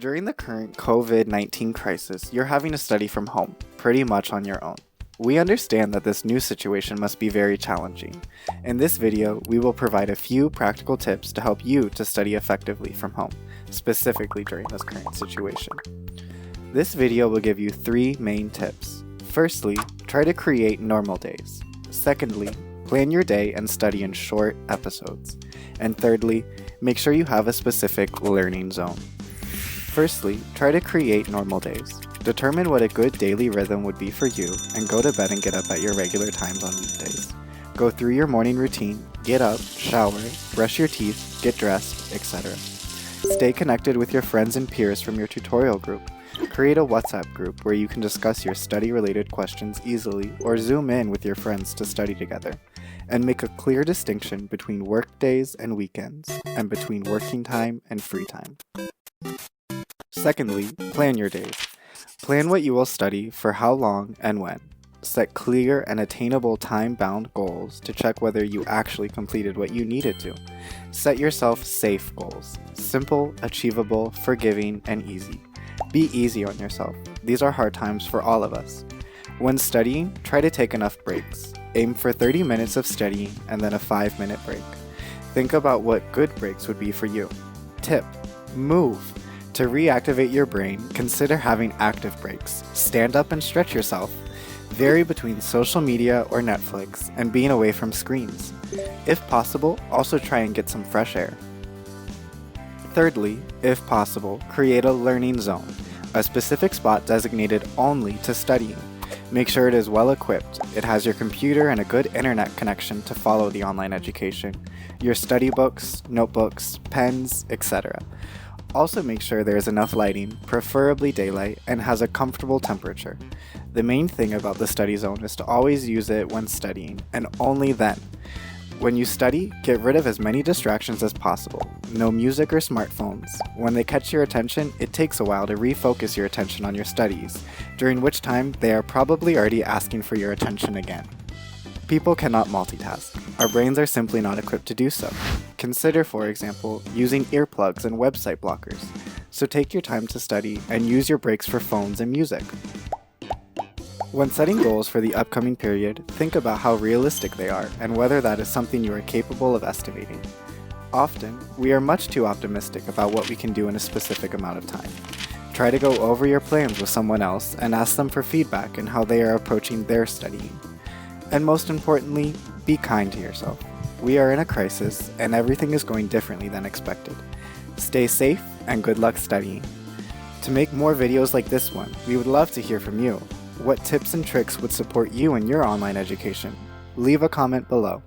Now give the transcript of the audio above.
During the current COVID-19 crisis, you're having to study from home, pretty much on your own. We understand that this new situation must be very challenging. In this video, we will provide a few practical tips to help you to study effectively from home, specifically during this current situation. This video will give you 3 main tips. Firstly, try to create normal days. Secondly, plan your day and study in short episodes. And thirdly, make sure you have a specific learning zone. Firstly, try to create normal days. Determine what a good daily rhythm would be for you and go to bed and get up at your regular times on weekdays. Go through your morning routine, get up, shower, brush your teeth, get dressed, etc. Stay connected with your friends and peers from your tutorial group. Create a WhatsApp group where you can discuss your study-related questions easily or zoom in with your friends to study together. And make a clear distinction between work days and weekends, and between working time and free time. Secondly, plan your days. Plan what you will study, for how long and when. Set clear and attainable time-bound goals to check whether you actually completed what you needed to. Set yourself safe goals. Simple, achievable, forgiving, and easy. Be easy on yourself. These are hard times for all of us. When studying, try to take enough breaks. Aim for 30 minutes of studying and then a 5-minute break. Think about what good breaks would be for you. Tip: move. To reactivate your brain, consider having active breaks. Stand up and stretch yourself. Vary between social media or Netflix and being away from screens. If possible, also try and get some fresh air. Thirdly, if possible, create a learning zone, a specific spot designated only to studying. Make sure it is well equipped. It has your computer and a good internet connection to follow the online education, your study books, notebooks, pens, etc. Also make sure there is enough lighting, preferably daylight, and has a comfortable temperature. The main thing about the study zone is to always use it when studying, and only then. When you study, get rid of as many distractions as possible. No music or smartphones. When they catch your attention, it takes a while to refocus your attention on your studies, during which time they are probably already asking for your attention again. People cannot multitask. Our brains are simply not equipped to do so. Consider, for example, using earplugs and website blockers. So take your time to study and use your breaks for phones and music. When setting goals for the upcoming period, think about how realistic they are and whether that is something you are capable of estimating. Often, we are much too optimistic about what we can do in a specific amount of time. Try to go over your plans with someone else and ask them for feedback on how they are approaching their studying. And most importantly, be kind to yourself. We are in a crisis and everything is going differently than expected. Stay safe and good luck studying. To make more videos like this one, we would love to hear from you. What tips and tricks would support you in your online education? Leave a comment below.